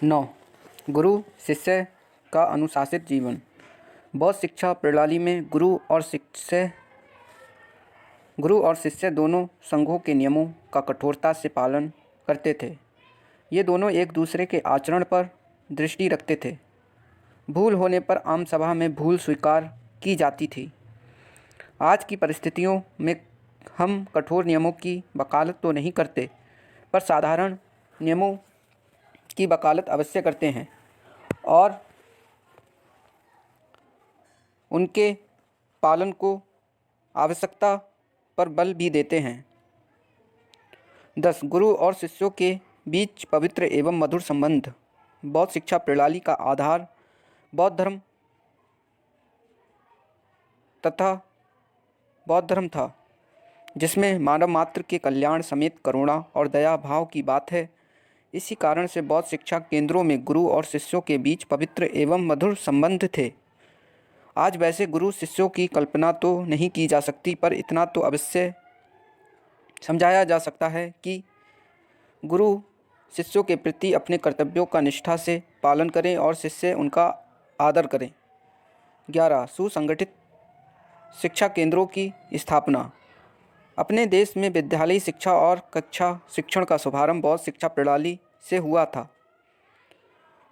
9. गुरु शिष्य का अनुशासित जीवन। बौद्ध शिक्षा प्रणाली में गुरु और शिष्य दोनों संघों के नियमों का कठोरता से पालन करते थे। ये दोनों एक दूसरे के आचरण पर दृष्टि रखते थे। भूल होने पर आम सभा में भूल स्वीकार की जाती थी। आज की परिस्थितियों में हम कठोर नियमों की वकालत तो नहीं करते, पर साधारण नियमों की वकालत अवश्य करते हैं और उनके पालन को आवश्यकता पर बल भी देते हैं। 10. गुरु और शिष्यों के बीच पवित्र एवं मधुर संबंध। बौद्ध शिक्षा प्रणाली का आधार बौद्ध धर्म था, जिसमें मानव मात्र के कल्याण समेत करुणा और दया भाव की बात है। इसी कारण से बौद्ध शिक्षा केंद्रों में गुरु और शिष्यों के बीच पवित्र एवं मधुर संबंध थे। आज वैसे गुरु शिष्यों की कल्पना तो नहीं की जा सकती, पर इतना तो अवश्य समझाया जा सकता है कि गुरु शिष्यों के प्रति अपने कर्तव्यों का निष्ठा से पालन करें और शिष्य उनका आदर करें। 11. सुसंगठित शिक्षा केंद्रों की स्थापना। अपने देश में विद्यालयी शिक्षा और कक्षा शिक्षण का शुभारंभ बौद्ध शिक्षा प्रणाली से हुआ था।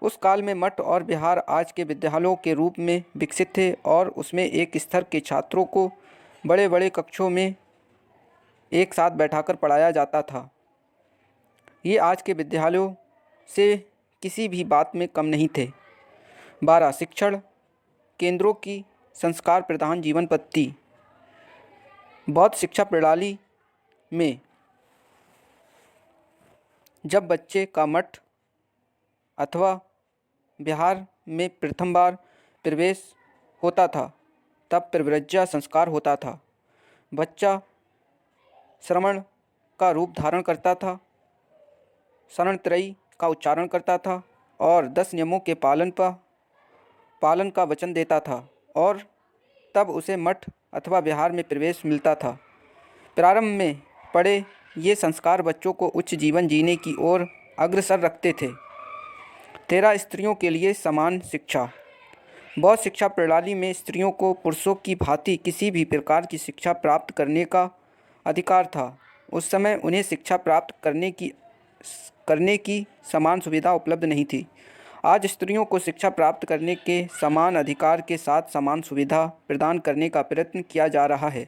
उस काल में मठ और विहार आज के विद्यालयों के रूप में विकसित थे और उसमें एक स्तर के छात्रों को बड़े बड़े कक्षों में एक साथ बैठाकर पढ़ाया जाता था। ये आज के विद्यालयों से किसी भी बात में कम नहीं थे। 12. शिक्षण केंद्रों की संस्कार प्रधान जीवन पद्धति। बौद्ध शिक्षा प्रणाली में जब बच्चे का मठ अथवा विहार में प्रथम बार प्रवेश होता था, तब प्रव्रज्या संस्कार होता था। बच्चा श्रवण का रूप धारण करता था, शरणत्रयी का उच्चारण करता था और 10 नियमों के पालन का वचन देता था और तब उसे मठ अथवा विहार में प्रवेश मिलता था। प्रारंभ में पढ़े ये संस्कार बच्चों को उच्च जीवन जीने की ओर अग्रसर रखते थे। 13. स्त्रियों के लिए समान शिक्षा। बौद्ध शिक्षा प्रणाली में स्त्रियों को पुरुषों की भांति किसी भी प्रकार की शिक्षा प्राप्त करने का अधिकार था। उस समय उन्हें शिक्षा प्राप्त करने की समान सुविधा उपलब्ध नहीं थी। आज स्त्रियों को शिक्षा प्राप्त करने के समान अधिकार के साथ समान सुविधा प्रदान करने का प्रयत्न किया जा रहा है।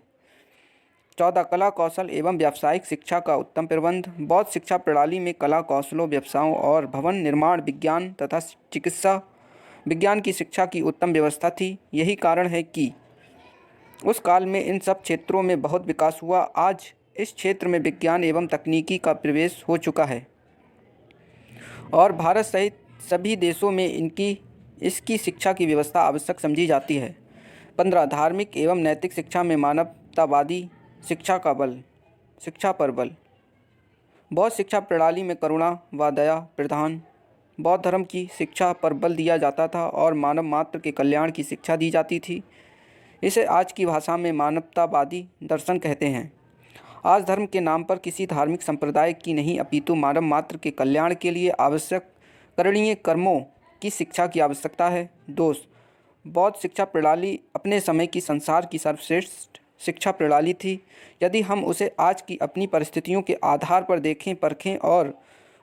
14. कला कौशल एवं व्यावसायिक शिक्षा का उत्तम प्रबंध। बौद्ध शिक्षा प्रणाली में कला कौशलों, व्यवसायों और भवन निर्माण विज्ञान तथा चिकित्सा विज्ञान की शिक्षा की उत्तम व्यवस्था थी। यही कारण है कि उस काल में इन सब क्षेत्रों में बहुत विकास हुआ। आज इस क्षेत्र में विज्ञान एवं तकनीकी का प्रवेश हो चुका है और भारत सहित सभी देशों में इसकी शिक्षा की व्यवस्था आवश्यक समझी जाती है। 15. धार्मिक एवं नैतिक शिक्षा में मानवतावादी शिक्षा पर बल। बौद्ध शिक्षा प्रणाली में करुणा व दया प्रधान बौद्ध धर्म की शिक्षा पर बल दिया जाता था और मानव मात्र के कल्याण की शिक्षा दी जाती थी। इसे आज की भाषा में मानवतावादी दर्शन कहते हैं। आज धर्म के नाम पर किसी धार्मिक संप्रदाय की नहीं, अपितु मानव मात्र के कल्याण के लिए आवश्यक करणीय कर्मों की शिक्षा की आवश्यकता है। दोष: बौद्ध शिक्षा प्रणाली अपने समय की संसार की सर्वश्रेष्ठ शिक्षा प्रणाली थी। यदि हम उसे आज की अपनी परिस्थितियों के आधार पर देखें, परखें और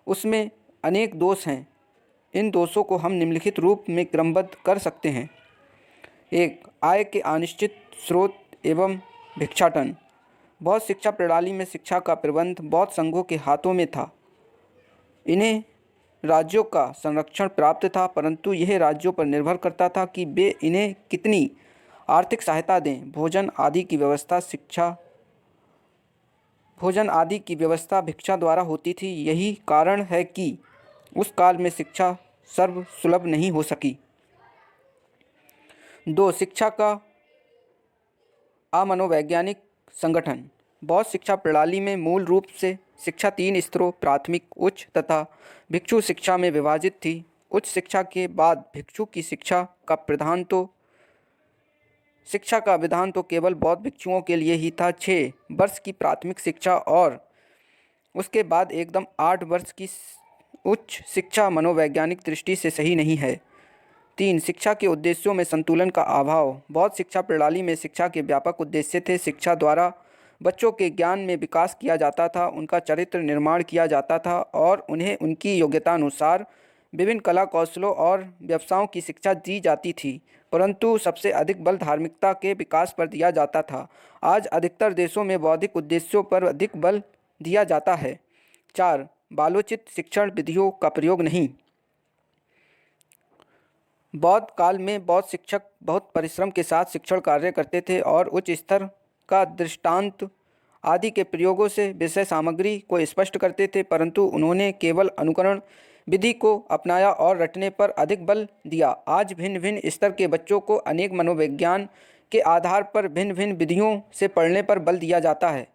उसमें अनेक दोष हैं। इन दोषों को हम निम्नलिखित रूप में क्रमबद्ध कर सकते हैं। 1. आय के अनिश्चित स्रोत एवं भिक्षाटन। बौद्ध शिक्षा प्रणाली में शिक्षा का प्रबंध बौद्ध संघों के हाथों में था। इन्हें राज्यों का संरक्षण प्राप्त था, परंतु यह राज्यों पर निर्भर करता था कि वे इन्हें कितनी आर्थिक सहायता दें। भोजन आदि की व्यवस्था भिक्षा द्वारा होती थी। यही कारण है कि उस काल में शिक्षा सर्वसुलभ नहीं हो सकी। 2. शिक्षा का अमनोवैज्ञानिक संगठन। बौद्ध शिक्षा प्रणाली में मूल रूप से शिक्षा 3 स्तरों प्राथमिक, उच्च तथा भिक्षु शिक्षा में विभाजित थी। उच्च शिक्षा के बाद भिक्षु की शिक्षा का विधान तो केवल बौद्ध भिक्षुओं के लिए ही था। 6 वर्ष की प्राथमिक शिक्षा और उसके बाद एकदम 8 वर्ष की उच्च शिक्षा मनोवैज्ञानिक दृष्टि से सही नहीं है। 3. शिक्षा के उद्देश्यों में संतुलन का अभाव। बौद्ध शिक्षा प्रणाली में शिक्षा के व्यापक उद्देश्य थे। शिक्षा द्वारा बच्चों के ज्ञान में विकास किया जाता था, उनका चरित्र निर्माण किया जाता था और उन्हें उनकी योग्यता अनुसार विभिन्न कला कौशलों और व्यवसायों की शिक्षा दी जाती थी, परंतु सबसे अधिक बल धार्मिकता के विकास पर दिया जाता था। आज अधिकतर देशों में बौद्धिक उद्देश्यों पर अधिक बल दिया जाता है। 4. बालोचित शिक्षण विधियों का प्रयोग नहीं। बौद्ध काल में बौद्ध शिक्षक बहुत परिश्रम के साथ शिक्षण कार्य करते थे और उच्च स्तर का दृष्टांत आदि के प्रयोगों से विषय सामग्री को स्पष्ट करते थे, परंतु उन्होंने केवल अनुकरण विधि को अपनाया और रटने पर अधिक बल दिया। आज भिन्न भिन्न स्तर के बच्चों को अनेक मनोविज्ञान के आधार पर भिन्न भिन्न विधियों से पढ़ने पर बल दिया जाता है।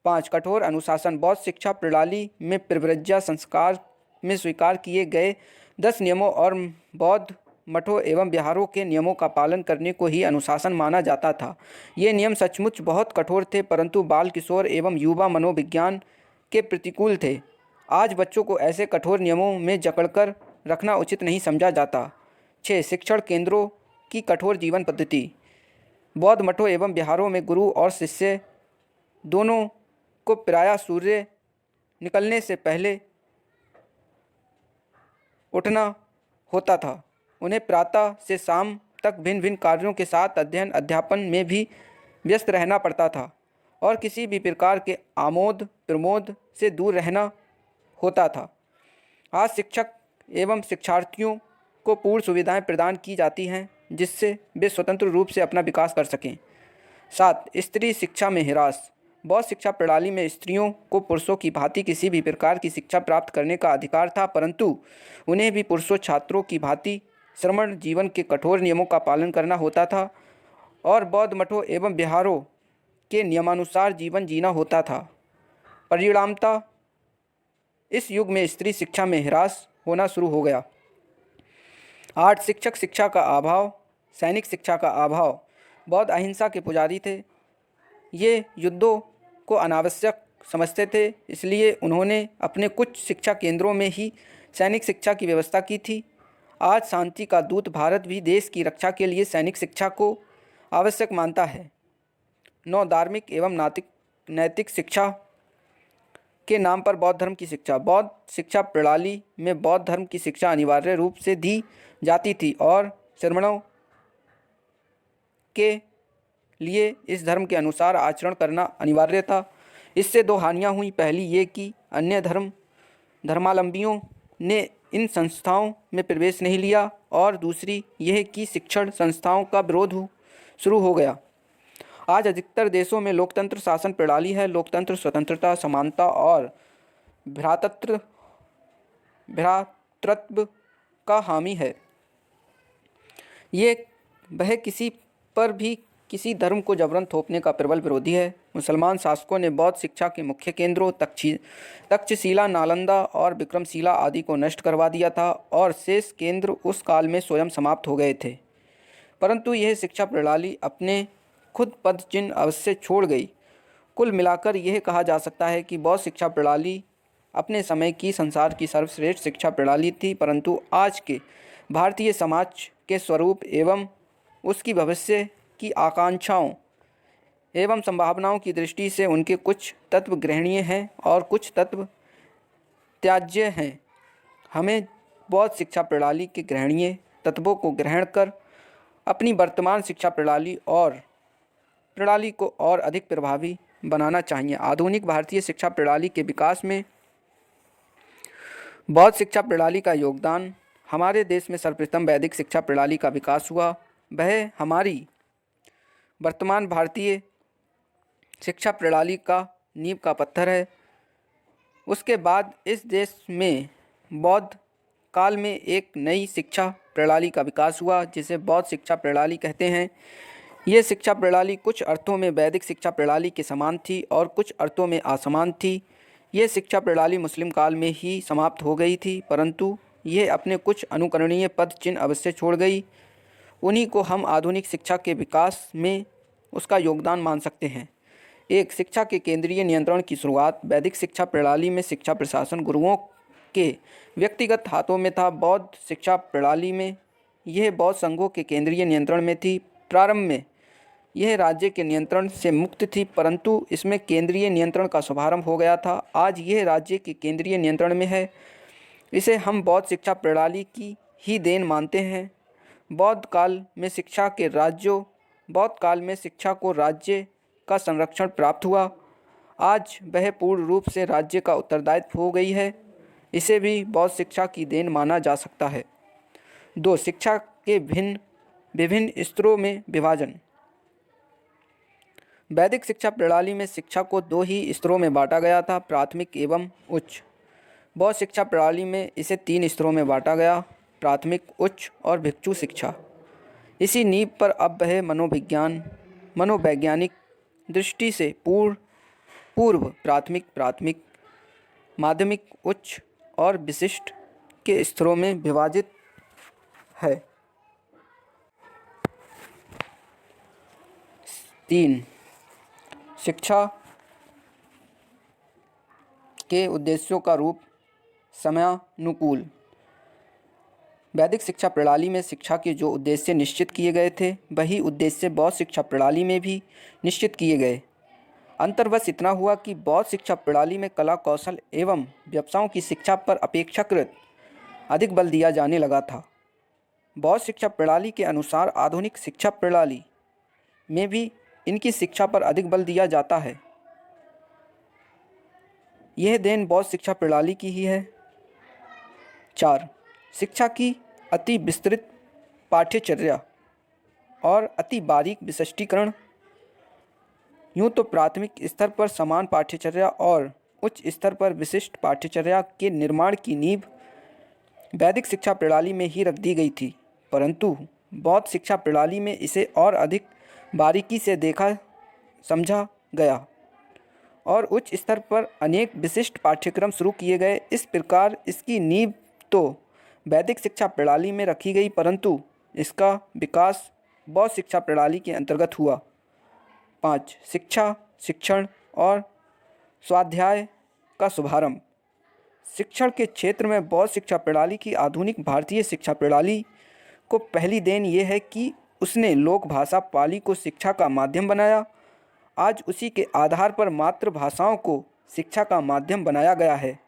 5. कठोर अनुशासन। बौद्ध शिक्षा प्रणाली में प्रव्रज्या संस्कार में स्वीकार किए गए 10 नियमों और बौद्ध मठों एवं विहारों के नियमों का पालन करने को ही अनुशासन माना जाता था। ये नियम सचमुच बहुत कठोर थे, परंतु बाल किशोर एवं युवा मनोविज्ञान के प्रतिकूल थे। आज बच्चों को ऐसे कठोर नियमों में जकड़कर रखना उचित नहीं समझा जाता। 6. शिक्षण केंद्रों की कठोर जीवन पद्धति। बौद्ध मठों एवं विहारों में गुरु और शिष्य दोनों को प्रायः सूर्य निकलने से पहले उठना होता था। उन्हें प्रातः से शाम तक भिन्न भिन्न कार्यों के साथ अध्ययन अध्यापन में भी व्यस्त रहना पड़ता था और किसी भी प्रकार के आमोद प्रमोद से दूर रहना होता था। आज शिक्षक एवं शिक्षार्थियों को पूर्ण सुविधाएं प्रदान की जाती हैं जिससे वे स्वतंत्र रूप से अपना विकास कर सकें। 7. स्त्री शिक्षा में हिरास। बौद्ध शिक्षा प्रणाली में स्त्रियों को पुरुषों की भांति किसी भी प्रकार की शिक्षा प्राप्त करने का अधिकार था, परंतु उन्हें भी पुरुषों छात्रों की भांति श्रमण जीवन के कठोर नियमों का पालन करना होता था और बौद्ध मठों एवं विहारों के नियमानुसार जीवन जीना होता था। परिणामतः इस युग में स्त्री शिक्षा में हिरास होना शुरू हो गया। 8. शिक्षक शिक्षा का अभाव। सैनिक शिक्षा का अभाव। बौद्ध अहिंसा के पुजारी थे। ये युद्धों को अनावश्यक समझते थे, इसलिए उन्होंने अपने कुछ शिक्षा केंद्रों में ही सैनिक शिक्षा की व्यवस्था की थी। आज शांति का दूत भारत भी देश की रक्षा के लिए सैनिक शिक्षा को आवश्यक मानता है। 9. धार्मिक एवं नैतिक शिक्षा के नाम पर बौद्ध धर्म की शिक्षा। बौद्ध शिक्षा प्रणाली में बौद्ध धर्म की शिक्षा अनिवार्य रूप से दी जाती थी और श्रमणों के लिए इस धर्म के अनुसार आचरण करना अनिवार्य था। इससे 2 हानियां हुई। पहली ये कि अन्य धर्मावलंबियों ने इन संस्थाओं में प्रवेश नहीं लिया और दूसरी यह कि शिक्षण संस्थाओं का विरोध शुरू हो गया। आज अधिकतर देशों में लोकतंत्र शासन प्रणाली है। लोकतंत्र स्वतंत्रता, समानता और भ्रातृत्व का हामी है। वह किसी पर भी किसी धर्म को जबरन थोपने का प्रबल विरोधी है। मुसलमान शासकों ने बौद्ध शिक्षा के मुख्य केंद्रों तक्षशिला, नालंदा और विक्रमशिला आदि को नष्ट करवा दिया था और शेष केंद्र उस काल में स्वयं समाप्त हो गए थे, परंतु यह शिक्षा प्रणाली अपने खुद पद चिन्ह अवश्य छोड़ गई। कुल मिलाकर यह कहा जा सकता है कि बौद्ध शिक्षा प्रणाली अपने समय की संसार की सर्वश्रेष्ठ शिक्षा प्रणाली थी, परंतु आज के भारतीय समाज के स्वरूप एवं उसकी भविष्य की आकांक्षाओं एवं संभावनाओं की दृष्टि से उनके कुछ तत्व ग्रहणीय हैं और कुछ तत्व त्याज्य हैं। हमें बौद्ध शिक्षा प्रणाली के ग्रहणीय तत्वों को ग्रहण कर अपनी वर्तमान शिक्षा प्रणाली को और अधिक प्रभावी बनाना चाहिए। आधुनिक भारतीय शिक्षा प्रणाली के विकास में बौद्ध शिक्षा प्रणाली का योगदान। हमारे देश में सर्वप्रथम वैदिक शिक्षा प्रणाली का विकास हुआ। वह हमारी वर्तमान भारतीय शिक्षा प्रणाली का नींव का पत्थर है। उसके बाद इस देश में बौद्ध काल में एक नई शिक्षा प्रणाली का विकास हुआ जिसे बौद्ध शिक्षा प्रणाली कहते हैं। ये शिक्षा प्रणाली कुछ अर्थों में वैदिक शिक्षा प्रणाली के समान थी और कुछ अर्थों में असमान थी। ये शिक्षा प्रणाली मुस्लिम काल में ही समाप्त हो गई थी, परंतु यह अपने कुछ अनुकरणीय पद चिन्ह अवश्य छोड़ गई। उन्हीं को हम आधुनिक शिक्षा के विकास में उसका योगदान मान सकते हैं। 1. शिक्षा के केंद्रीय नियंत्रण की शुरुआत। वैदिक शिक्षा प्रणाली में शिक्षा प्रशासन गुरुओं के व्यक्तिगत हाथों में था। बौद्ध शिक्षा प्रणाली में यह बौद्ध संघों के केंद्रीय नियंत्रण में थी। प्रारंभ में यह राज्य के नियंत्रण से मुक्त थी, परंतु इसमें केंद्रीय नियंत्रण का शुभारंभ हो गया था। आज यह राज्य के केंद्रीय नियंत्रण में है। इसे हम बौद्ध शिक्षा प्रणाली की ही देन मानते हैं। बौद्ध काल में शिक्षा को राज्य का संरक्षण प्राप्त हुआ। आज वह पूर्ण रूप से राज्य का उत्तरदायित्व हो गई है। इसे भी बौद्ध शिक्षा की देन माना जा सकता है। 2. शिक्षा के विभिन्न स्तरों में विभाजन। वैदिक शिक्षा प्रणाली में शिक्षा को 2 ही स्तरों में बांटा गया था, प्राथमिक एवं उच्च। बौद्ध शिक्षा प्रणाली में इसे 3 स्तरों में बांटा गया, प्राथमिक, उच्च और भिक्षु शिक्षा। इसी नींव पर अब वह मनोवैज्ञानिक दृष्टि से पूर्व प्राथमिक, माध्यमिक, उच्च और विशिष्ट के स्तरों में विभाजित है। 3. शिक्षा के उद्देश्यों का रूप समयानुकूल। वैदिक शिक्षा प्रणाली में शिक्षा के जो उद्देश्य निश्चित किए गए थे, वही उद्देश्य बौद्ध शिक्षा प्रणाली में भी निश्चित किए गए। अंतर बस इतना हुआ कि बौद्ध शिक्षा प्रणाली में कला, कौशल एवं व्यवसायों की शिक्षा पर अपेक्षाकृत अधिक बल दिया जाने लगा था। बौद्ध शिक्षा प्रणाली के अनुसार आधुनिक शिक्षा प्रणाली में भी इनकी शिक्षा पर अधिक बल दिया जाता है। यह देन बौद्ध शिक्षा प्रणाली की ही है। 4. शिक्षा की अति विस्तृत पाठ्यचर्या और अति बारीक विशिष्टीकरण। यूँ तो प्राथमिक स्तर पर समान पाठ्यचर्या और उच्च स्तर पर विशिष्ट पाठ्यचर्या के निर्माण की नींव वैदिक शिक्षा प्रणाली में ही रख दी गई थी, परंतु बौद्ध शिक्षा प्रणाली में इसे और अधिक बारीकी से देखा समझा गया और उच्च स्तर पर अनेक विशिष्ट पाठ्यक्रम शुरू किए गए। इस प्रकार इसकी नींव तो वैदिक शिक्षा प्रणाली में रखी गई, परंतु इसका विकास बौद्ध शिक्षा प्रणाली के अंतर्गत हुआ। 5. शिक्षा, शिक्षण और स्वाध्याय का शुभारंभ। शिक्षण के क्षेत्र में बौद्ध शिक्षा प्रणाली की आधुनिक भारतीय शिक्षा प्रणाली को पहली देन ये है कि उसने लोक भाषा पाली को शिक्षा का माध्यम बनाया। आज उसी के आधार पर मातृभाषाओं को शिक्षा का माध्यम बनाया गया है।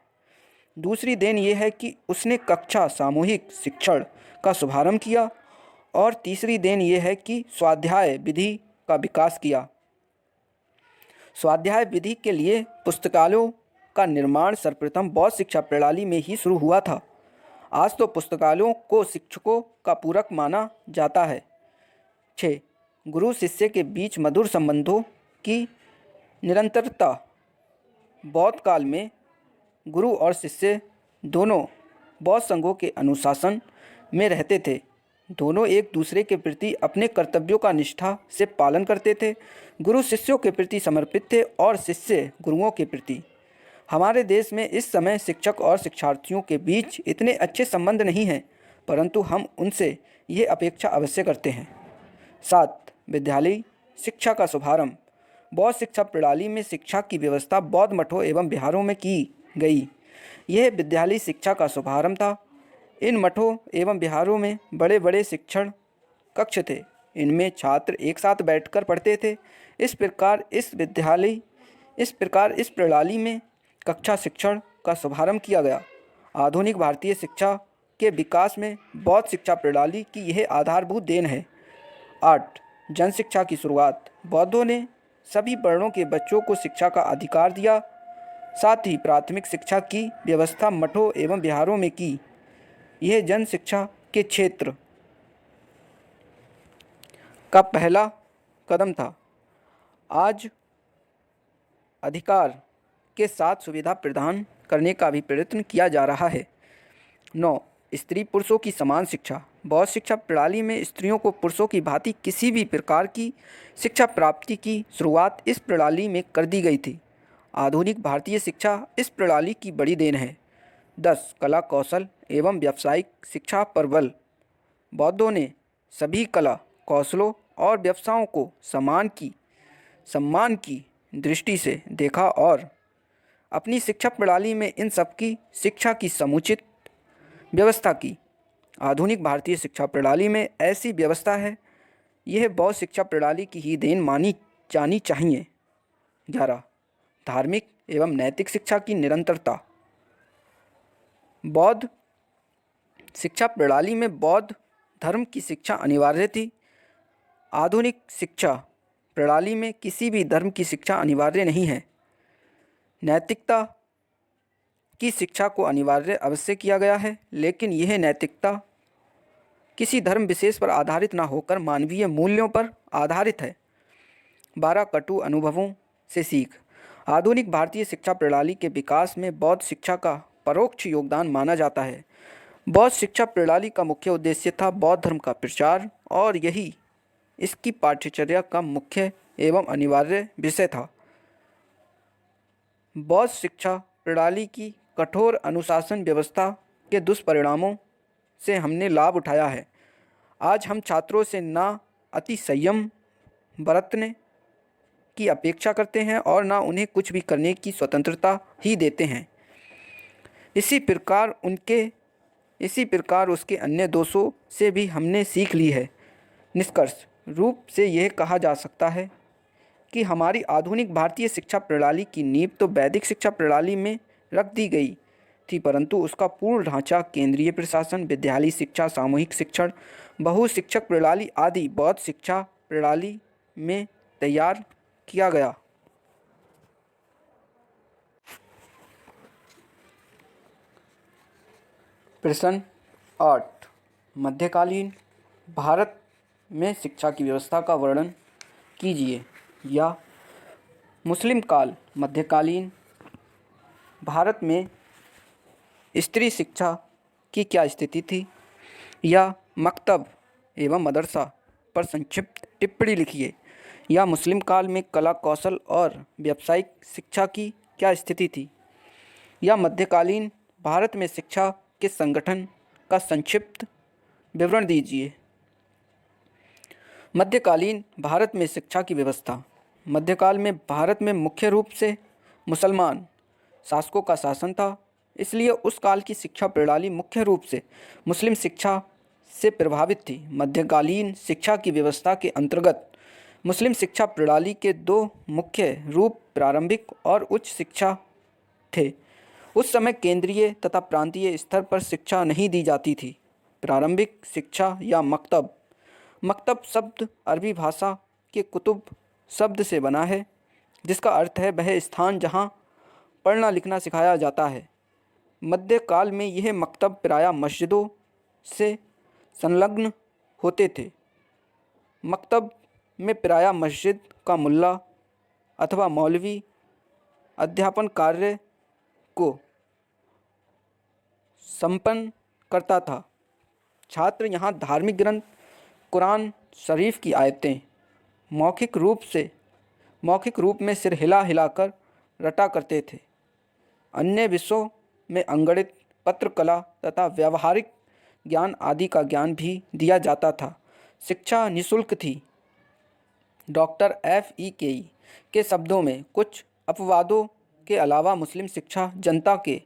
दूसरी देन ये है कि उसने कक्षा सामूहिक शिक्षण का शुभारंभ किया और तीसरी देन ये है कि स्वाध्याय विधि का विकास किया। स्वाध्याय विधि के लिए पुस्तकालयों का निर्माण सर्वप्रथम बौद्ध शिक्षा प्रणाली में ही शुरू हुआ था। आज तो पुस्तकालयों को शिक्षकों का पूरक माना जाता है। 6. गुरु शिष्य के बीच मधुर संबंधों की निरंतरता। बौद्ध काल में गुरु और शिष्य दोनों बौद्ध संघों के अनुशासन में रहते थे। दोनों एक दूसरे के प्रति अपने कर्तव्यों का निष्ठा से पालन करते थे। गुरु शिष्यों के प्रति समर्पित थे और शिष्य गुरुओं के प्रति। हमारे देश में इस समय शिक्षक और शिक्षार्थियों के बीच इतने अच्छे संबंध नहीं हैं, परंतु हम उनसे ये अपेक्षा अवश्य करते हैं। 7. विद्यालय शिक्षा का शुभारंभ। बौद्ध शिक्षा प्रणाली में शिक्षा की व्यवस्था बौद्ध मठों एवं विहारों में की गई। यह विद्यालय शिक्षा का शुभारंभ था। इन मठों एवं विहारों में बड़े बड़े शिक्षण कक्ष थे। इनमें छात्र एक साथ बैठकर पढ़ते थे। इस प्रकार इस प्रणाली में कक्षा शिक्षण का शुभारंभ किया गया। आधुनिक भारतीय शिक्षा के विकास में बौद्ध शिक्षा प्रणाली की यह आधारभूत देन है। 8. जन शिक्षा की शुरुआत। बौद्धों ने सभी वर्णों के बच्चों को शिक्षा का अधिकार दिया। साथ ही प्राथमिक शिक्षा की व्यवस्था मठों एवं विहारों में की। यह जन शिक्षा के क्षेत्र का पहला कदम था। आज अधिकार के साथ सुविधा प्रदान करने का भी प्रयत्न किया जा रहा है। 9. स्त्री पुरुषों की समान शिक्षा। बौद्ध शिक्षा प्रणाली में स्त्रियों को पुरुषों की भांति किसी भी प्रकार की शिक्षा प्राप्ति की शुरुआत इस प्रणाली में कर दी गई थी। आधुनिक भारतीय शिक्षा इस प्रणाली की बड़ी देन है। 10. कला, कौशल एवं व्यावसायिक शिक्षा पर बल। बौद्धों ने सभी कला, कौशलों और व्यवसायों को सम्मान की दृष्टि से देखा और अपनी शिक्षा प्रणाली में इन सब की शिक्षा की समुचित व्यवस्था की। आधुनिक भारतीय शिक्षा प्रणाली में ऐसी व्यवस्था है, यह बौद्ध शिक्षा प्रणाली की ही देन मानी जानी चाहिए। 11 धार्मिक एवं नैतिक शिक्षा की निरंतरता। बौद्ध शिक्षा प्रणाली में बौद्ध धर्म की शिक्षा अनिवार्य थी। आधुनिक शिक्षा प्रणाली में किसी भी धर्म की शिक्षा अनिवार्य नहीं है। नैतिकता की शिक्षा को अनिवार्य अवश्य किया गया है, लेकिन यह नैतिकता किसी धर्म विशेष पर आधारित न होकर मानवीय मूल्यों पर आधारित है। 12 कटु अनुभवों से सीख। आधुनिक भारतीय शिक्षा प्रणाली के विकास में बौद्ध शिक्षा का परोक्ष योगदान माना जाता है। बौद्ध शिक्षा प्रणाली का मुख्य उद्देश्य था बौद्ध धर्म का प्रचार, और यही इसकी पाठ्यचर्या का मुख्य एवं अनिवार्य विषय था। बौद्ध शिक्षा प्रणाली की कठोर अनुशासन व्यवस्था के दुष्परिणामों से हमने लाभ उठाया है। आज हम छात्रों से ना अति संयम बरतने की अपेक्षा करते हैं और ना उन्हें कुछ भी करने की स्वतंत्रता ही देते हैं। इसी प्रकार उसके अन्य दोषों से भी हमने सीख ली है। निष्कर्ष रूप से यह कहा जा सकता है कि हमारी आधुनिक भारतीय शिक्षा प्रणाली की नींव तो वैदिक शिक्षा प्रणाली में रख दी गई थी, परंतु उसका पूर्ण ढांचा केंद्रीय प्रशासन, विद्यालय शिक्षा, सामूहिक शिक्षण, बहु शिक्षक प्रणाली आदि बौद्ध शिक्षा प्रणाली में तैयार किया गया। प्रश्न 8 मध्यकालीन भारत में शिक्षा की व्यवस्था का वर्णन कीजिए। या मुस्लिम काल मध्यकालीन भारत में स्त्री शिक्षा की क्या स्थिति थी। या मकतब एवं मदरसा पर संक्षिप्त टिप्पणी लिखिए। या मुस्लिम काल में कला, कौशल और व्यावसायिक शिक्षा की क्या स्थिति थी। या मध्यकालीन भारत में शिक्षा के संगठन का संक्षिप्त विवरण दीजिए। मध्यकालीन भारत में शिक्षा की व्यवस्था। मध्यकाल में भारत में मुख्य रूप से मुसलमान शासकों का शासन था, इसलिए उस काल की शिक्षा प्रणाली मुख्य रूप से मुस्लिम शिक्षा से प्रभावित थी। मध्यकालीन शिक्षा की व्यवस्था के अंतर्गत मुस्लिम शिक्षा प्रणाली के दो मुख्य रूप प्रारंभिक और उच्च शिक्षा थे। उस समय केंद्रीय तथा प्रांतीय स्तर पर शिक्षा नहीं दी जाती थी। प्रारंभिक शिक्षा या मकतब। मकतब शब्द अरबी भाषा के कुतुब शब्द से बना है, जिसका अर्थ है वह स्थान जहाँ पढ़ना लिखना सिखाया जाता है। मध्यकाल में यह मकतब प्रायः मस्जिदों से संलग्न होते थे। मकतब में प्रायः मस्जिद का मुल्ला अथवा मौलवी अध्यापन कार्य को संपन्न करता था। छात्र यहाँ धार्मिक ग्रंथ कुरान शरीफ की आयतें मौखिक रूप में सिर हिला हिलाकर रटा करते थे। अन्य विषयों में अंगणित, पत्रकला तथा व्यावहारिक ज्ञान आदि का ज्ञान भी दिया जाता था। शिक्षा निःशुल्क थी। Doctor F.E. केई के शब्दों में कुछ अपवादों के अलावा मुस्लिम शिक्षा जनता के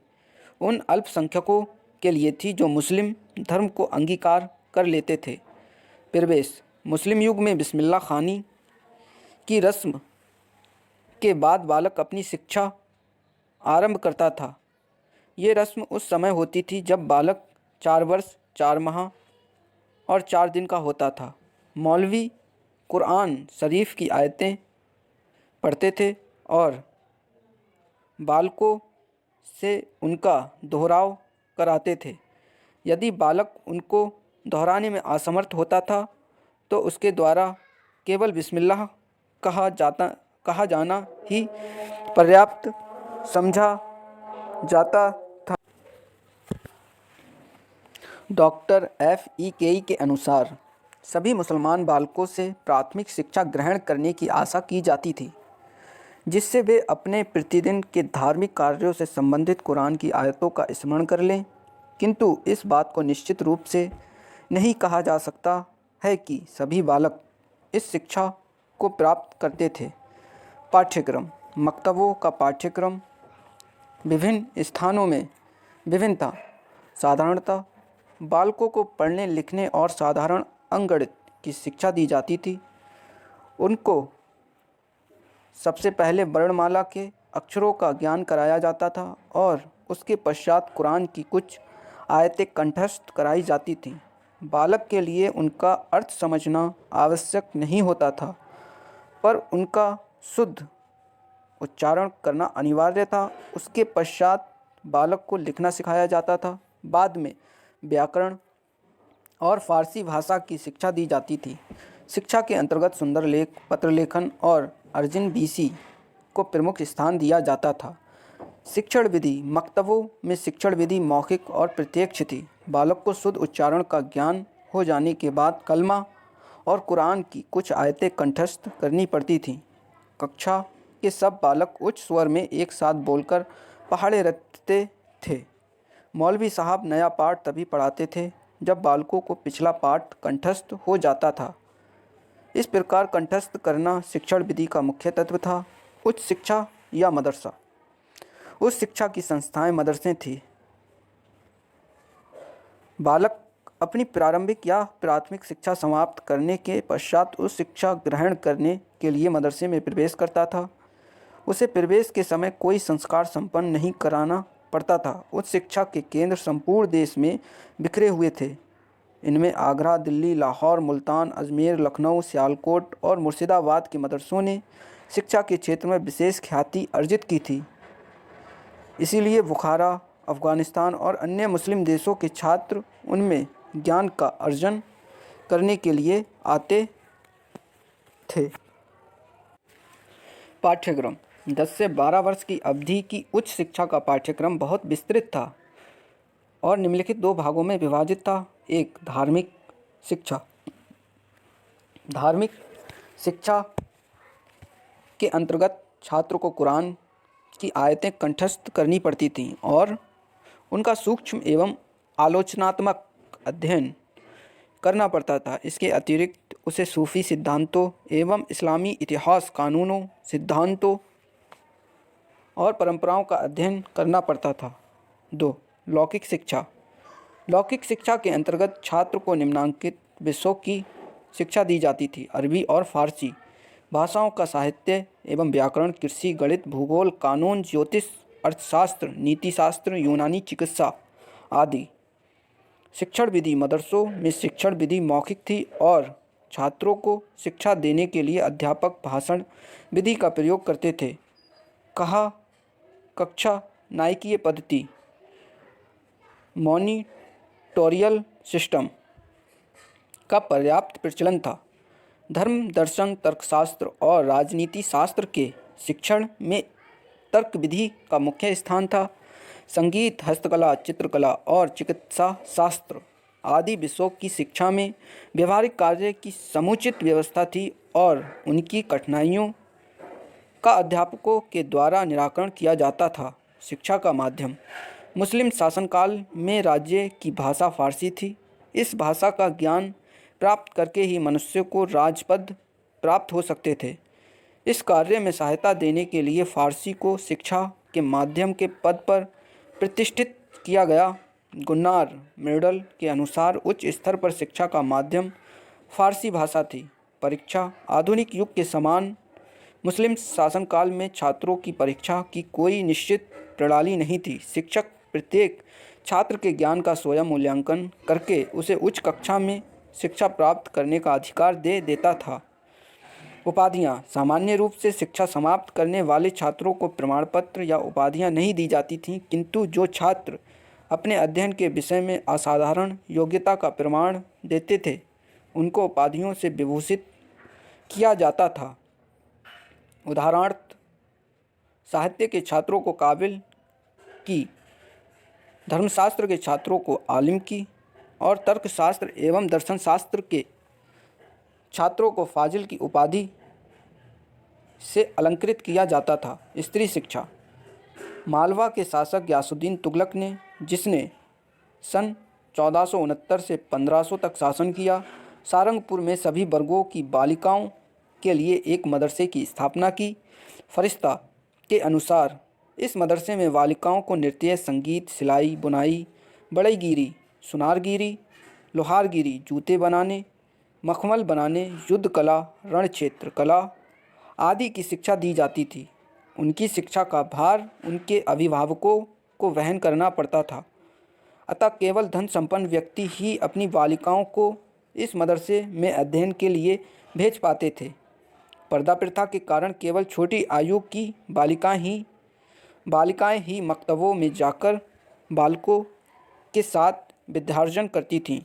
उन अल्पसंख्यकों के लिए थी जो मुस्लिम धर्म को अंगीकार कर लेते थे। प्रवेश। मुस्लिम युग में बिस्मिल्लाह खानी की रस्म के बाद बालक अपनी शिक्षा आरंभ करता था। ये रस्म उस समय होती थी जब बालक 4 वर्ष 4 माह और 4 दिन का होता था। मौलवी कुरान शरीफ की आयतें पढ़ते थे और बालकों से उनका दोहराव कराते थे। यदि बालक उनको दोहराने में असमर्थ होता था तो उसके द्वारा केवल बिस्मिल्लाह कहा जाना ही पर्याप्त समझा जाता था। Doctor F.E. केई के अनुसार सभी मुसलमान बालकों से प्राथमिक शिक्षा ग्रहण करने की आशा की जाती थी, जिससे वे अपने प्रतिदिन के धार्मिक कार्यों से संबंधित कुरान की आयतों का स्मरण कर लें। किंतु इस बात को निश्चित रूप से नहीं कहा जा सकता है कि सभी बालक इस शिक्षा को प्राप्त करते थे। पाठ्यक्रम। मकतबों का पाठ्यक्रम विभिन्न स्थानों में विभिन्न था। साधारणतः बालकों को पढ़ने लिखने और साधारण अंकगणित की शिक्षा दी जाती थी। उनको सबसे पहले वर्णमाला के अक्षरों का ज्ञान कराया जाता था और उसके पश्चात कुरान की कुछ आयतें कंठस्थ कराई जाती थीं। बालक के लिए उनका अर्थ समझना आवश्यक नहीं होता था, पर उनका शुद्ध उच्चारण करना अनिवार्य था। उसके पश्चात बालक को लिखना सिखाया जाता था। बाद में व्याकरण और फारसी भाषा की शिक्षा दी जाती थी। शिक्षा के अंतर्गत सुंदर लेख, पत्र लेखन और अर्जुन बीसी को प्रमुख स्थान दिया जाता था। शिक्षण विधि मकतबों में शिक्षण विधि मौखिक और प्रत्यक्ष थी। बालक को शुद्ध उच्चारण का ज्ञान हो जाने के बाद कलमा और कुरान की कुछ आयतें कंठस्थ करनी पड़ती थीं। कक्षा के सब बालक उच्च स्वर में एक साथ बोलकर पढ़े रहते थे। मौलवी साहब नया पाठ तभी पढ़ाते थे जब बालकों को पिछला पाठ कंठस्थ हो जाता था। इस प्रकार कंठस्थ करना शिक्षण विधि का मुख्य तत्व था। उच्च शिक्षा या मदरसा। उच्च शिक्षा की संस्थाएं मदरसे थी। बालक अपनी प्रारंभिक या प्राथमिक शिक्षा समाप्त करने के पश्चात उच्च शिक्षा ग्रहण करने के लिए मदरसे में प्रवेश करता था। उसे प्रवेश के समय कोई संस्कार संपन्न नहीं कराना पड़ता था। उच्च शिक्षा के केंद्र संपूर्ण देश में बिखरे हुए थे। इनमें आगरा, दिल्ली, लाहौर, मुल्तान, अजमेर, लखनऊ, सियालकोट और मुर्शिदाबाद के मदरसों ने शिक्षा के क्षेत्र में विशेष ख्याति अर्जित की थी। इसीलिए बुखारा, अफ़गानिस्तान और अन्य मुस्लिम देशों के छात्र उनमें ज्ञान का अर्जन करने के लिए आते थे। पाठ्यक्रम 10 से 12 वर्ष की अवधि की उच्च शिक्षा का पाठ्यक्रम बहुत विस्तृत था और निम्नलिखित दो भागों में विभाजित था। एक, धार्मिक शिक्षा। धार्मिक शिक्षा के अंतर्गत छात्र को कुरान की आयतें कंठस्थ करनी पड़ती थीं और उनका सूक्ष्म एवं आलोचनात्मक अध्ययन करना पड़ता था। इसके अतिरिक्त उसे सूफ़ी सिद्धांतों एवं इस्लामी इतिहास, कानूनों, सिद्धांतों और परंपराओं का अध्ययन करना पड़ता था। 2. लौकिक शिक्षा। लौकिक शिक्षा के अंतर्गत छात्र को निम्नांकित विषयों की शिक्षा दी जाती थी। अरबी और फारसी भाषाओं का साहित्य एवं व्याकरण, कृषि, गणित, भूगोल, कानून, ज्योतिष, अर्थशास्त्र, नीतिशास्त्र, यूनानी चिकित्सा आदि। शिक्षण विधि मदरसों में शिक्षण विधि मौखिक थी और छात्रों को शिक्षा देने के लिए अध्यापक भाषण विधि का प्रयोग करते थे। कहा कक्षा नायकीय पद्धति मॉनिटोरियल सिस्टम का पर्याप्त प्रचलन था। धर्म, दर्शन, तर्कशास्त्र और राजनीति शास्त्र के शिक्षण में तर्क विधि का मुख्य स्थान था। संगीत, हस्तकला, चित्रकला और चिकित्सा शास्त्र आदि विषयों की शिक्षा में व्यवहारिक कार्य की समुचित व्यवस्था थी और उनकी कठिनाइयों का अध्यापकों के द्वारा निराकरण किया जाता था। शिक्षा का माध्यम मुस्लिम शासनकाल में राज्य की भाषा फारसी थी। इस भाषा का ज्ञान प्राप्त करके ही मनुष्य को राजपद प्राप्त हो सकते थे। इस कार्य में सहायता देने के लिए फारसी को शिक्षा के माध्यम के पद पर प्रतिष्ठित किया गया। गुन्नार मेडल के अनुसार उच्च स्तर पर शिक्षा का माध्यम फारसी भाषा थी। परीक्षा आधुनिक युग के समान मुस्लिम शासनकाल में छात्रों की परीक्षा की कोई निश्चित प्रणाली नहीं थी। शिक्षक प्रत्येक छात्र के ज्ञान का स्वयं मूल्यांकन करके उसे उच्च कक्षा में शिक्षा प्राप्त करने का अधिकार दे देता था। उपाधियाँ सामान्य रूप से शिक्षा समाप्त करने वाले छात्रों को प्रमाण पत्र या उपाधियाँ नहीं दी जाती थीं, किंतु जो छात्र अपने अध्ययन के विषय में असाधारण योग्यता का प्रमाण देते थे उनको उपाधियों से विभूषित किया जाता था। उदाहरणार्थ साहित्य के छात्रों को काबिल की, धर्मशास्त्र के छात्रों को आलिम की और तर्कशास्त्र एवं दर्शन शास्त्र के छात्रों को फाजिल की उपाधि से अलंकृत किया जाता था। स्त्री शिक्षा मालवा के शासक ग्यासुद्दीन तुगलक ने, जिसने सन 1469 से 1500 तक शासन किया, सारंगपुर में सभी वर्गों की बालिकाओं के लिए एक मदरसे की स्थापना की। फरिश्ता के अनुसार इस मदरसे में बालिकाओं को नृत्य, संगीत, सिलाई, बुनाई, बढ़ईगीरी, सुनारगीरी, लोहारगीरी, जूते बनाने, मखमल बनाने, युद्ध कला, रणक्षेत्र कला आदि की शिक्षा दी जाती थी। उनकी शिक्षा का भार उनके अभिभावकों को वहन करना पड़ता था, अतः केवल धन संपन्न व्यक्ति ही अपनी बालिकाओं को इस मदरसे में अध्ययन के लिए भेज पाते थे। पर्दा प्रथा के कारण केवल छोटी आयु की बालिकाएं ही मकतबों में जाकर बालकों के साथ विद्यार्जन करती थीं,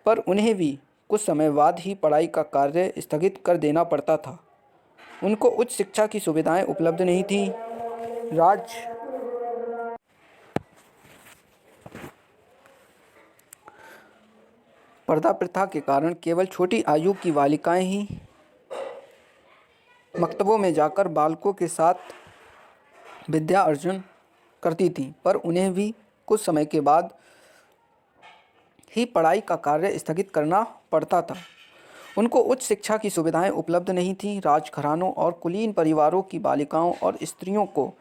पर उन्हें भी कुछ समय बाद ही पढ़ाई का कार्य स्थगित कर देना पड़ता था। उनको उच्च शिक्षा की सुविधाएं उपलब्ध नहीं थीं। पर्दा प्रथा के कारण केवल छोटी आयु की बालिकाएं ही मकतबों में जाकर बालकों के साथ विद्या अर्जन करती थीं, पर उन्हें भी कुछ समय के बाद ही पढ़ाई का कार्य स्थगित करना पड़ता था। उनको उच्च शिक्षा की सुविधाएं उपलब्ध नहीं थीं। राजघरानों और कुलीन परिवारों की बालिकाओं और स्त्रियों को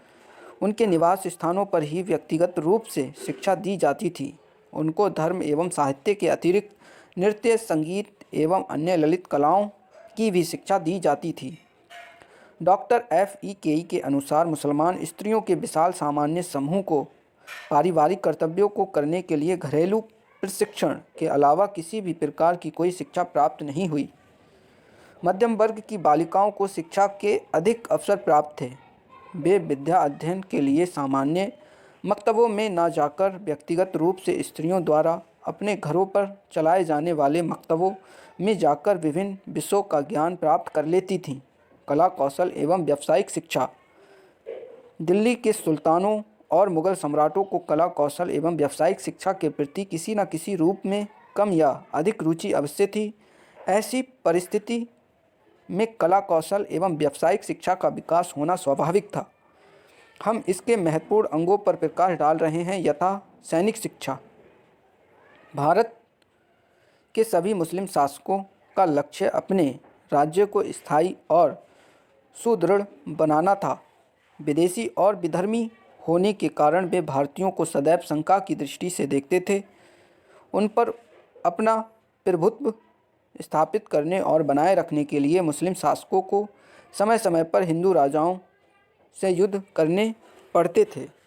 उनके निवास स्थानों पर ही व्यक्तिगत रूप से शिक्षा दी जाती थी। उनको धर्म एवं साहित्य के अतिरिक्त नृत्य, संगीत एवं अन्य ललित कलाओं की भी शिक्षा दी जाती थी। Doctor F.E. केई के अनुसार मुसलमान स्त्रियों के विशाल सामान्य समूह को पारिवारिक कर्तव्यों को करने के लिए घरेलू प्रशिक्षण के अलावा किसी भी प्रकार की कोई शिक्षा प्राप्त नहीं हुई। मध्यम वर्ग की बालिकाओं को शिक्षा के अधिक अवसर प्राप्त थे। वे विद्या अध्ययन के लिए सामान्य मकतबों में न जाकर व्यक्तिगत रूप से स्त्रियों द्वारा अपने घरों पर चलाए जाने वाले मकतबों में जाकर विभिन्न विषयों का ज्ञान प्राप्त कर लेती थीं। कला, कौशल एवं व्यावसायिक शिक्षा। दिल्ली के सुल्तानों और मुग़ल सम्राटों को कला, कौशल एवं व्यावसायिक शिक्षा के प्रति किसी न किसी रूप में कम या अधिक रुचि अवश्य थी। ऐसी परिस्थिति में कला, कौशल एवं व्यावसायिक शिक्षा का विकास होना स्वाभाविक था। हम इसके महत्वपूर्ण अंगों पर प्रकाश डाल रहे हैं। यथा सैनिक शिक्षा। भारत के सभी मुस्लिम शासकों का लक्ष्य अपने राज्य को स्थायी और सुदृढ़ बनाना था। विदेशी और विधर्मी होने के कारण वे भारतीयों को सदैव शंका की दृष्टि से देखते थे। उन पर अपना प्रभुत्व स्थापित करने और बनाए रखने के लिए मुस्लिम शासकों को समय समय पर हिंदू राजाओं से युद्ध करने पड़ते थे।